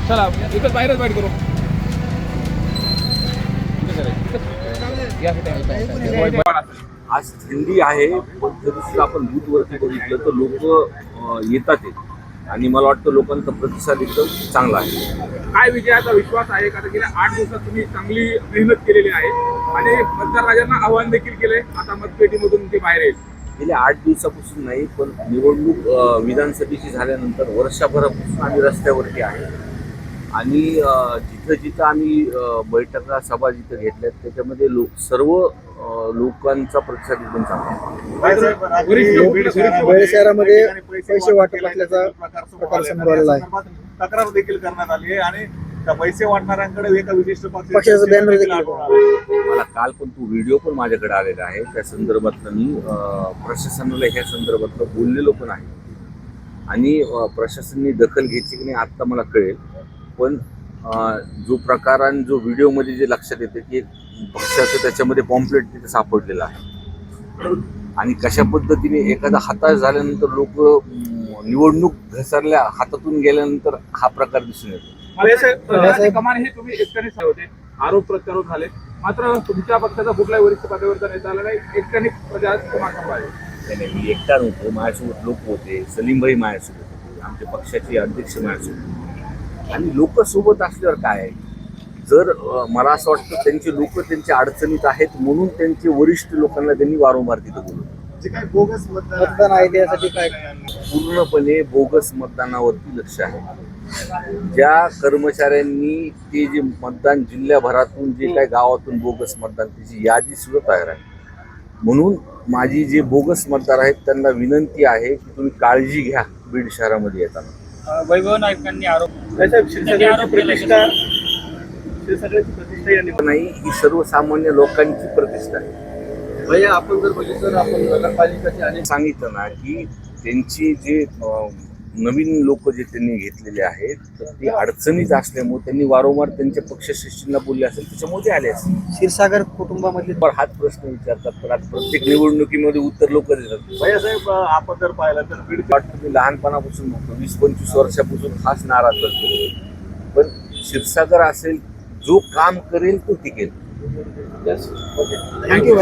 चला एकच बाहेरच बाईट करू. आज थंडी आहे पण तरी आपण बूथवरती बघितलं तर लोक येतात आणि मला वाटतं लोकांचा प्रतिसाद एकदम चांगला आहे. काय विजयाचा विश्वास आहे? कारण गेल्या 8 दिवसात तुम्ही चांगली मेहनत केलेली आहे आणि मतदार राजांना आव्हान देखील केलंय. आता मतपेटीमधून ते बाहेर येईल. गेल्या 8 दिवसापासून नाही पण निवडणूक विधानसभेची झाल्यानंतर वर्षभरापासून आम्ही रस्त्यावरती आहे आणि जिथं जिथं आम्ही बैठका सभा जिथं घेतल्यात त्याच्यामध्ये सर्व लोकांचा प्रतिसाद एकदम चांगला आहे. शहरामध्ये पैसे वाटप असल्याचा प्रकार समोर आलेला आहे. तक्रार देखील करण्यात आली आहे आणि त्या पैसे वाटणाऱ्यांकडे एका विशिष्ट पक्षाचं बॅनर देखील मला काल पण तो व्हिडिओ पण माझ्याकडे आलेला आहे. त्या संदर्भातलं मी प्रशासनाला ह्या संदर्भातलं बोललेलो पण आहे आणि प्रशासनाने दखल घेतली की नाही आत्ता मला कळेल. पण जो प्रकार आणि जो व्हिडिओमध्ये जे लक्षात येते की पक्षाचं त्याच्यामध्ये पॉम्पलेट तिथे सापडलेलं आहे आणि कशा पद्धतीने एखादा हताश झाल्यानंतर लोक निवडणूक घसरल्या हातातून गेल्यानंतर हा प्रकार दिसून येतो. कमान हे तुम्ही एकट्यानेच होते, आरोप प्रत्यारोप झाले, मात्र तुमच्या पक्षाचा कुठल्याही वरिष्ठ पदावरचा नेता आला नाही, एकट्याने प्रजा कमान सांभाळली. मी एकटा नव्हतो, माझ्यासोबत लोक होते, सलीमभाई माझ्यासोबत होते, आमच्या पक्षाचे अध्यक्ष माझ्यासोबत होते आणि लोक सोबत असल्यावर काय आहे, जर मला असं वाटतं त्यांचे लोक त्यांच्या अडचणीत आहेत म्हणून त्यांचे वरिष्ठ लोकांना त्यांनी वारंवार तिथं बोलवलं. जे काही बोगस मतदान आहे त्यासाठी काय पूर्णपणे बोगस मतदानावरती लक्ष आहे. ज्या कर्मचाऱ्यांनी ते जे मतदान जिल्ह्याभरातून जे काही गावातून बोगस मतदान त्याची यादी सुद्धा तयार आहे. म्हणून माझी जे बोगस मतदार आहेत त्यांना विनंती आहे की तुम्ही काळजी घ्या बीड शहरामध्ये येताना. वैभव नाईकांनी आरोप नाही, ही सर्वसामान्य लोकांची प्रतिष्ठा आहे. आपण जर बघितलं आपण नगरपालिकेचे अनेक सांगितलं ना की त्यांची जे नवीन लोक जे त्यांनी घेतलेले आहेत तर ते अडचणीत असल्यामुळे त्यांनी वारंवार त्यांच्या पक्षश्रेष्ठींना बोलले असेल त्याच्यामुळे ते आले असतील. क्षीरसागर कुटुंबामधले पण हाच प्रश्न विचारतात पण आता प्रत्येक निवडणुकीमध्ये उत्तर लोक देतात. भैयासाहेब आपण जर पाहिलं तर बीड मी लहानपणापासून बघतो 20-25 वर्षापासून हाच नारा करतो पण क्षीरसागर असेल जो काम करेल तो टिकेल. थँक्यू.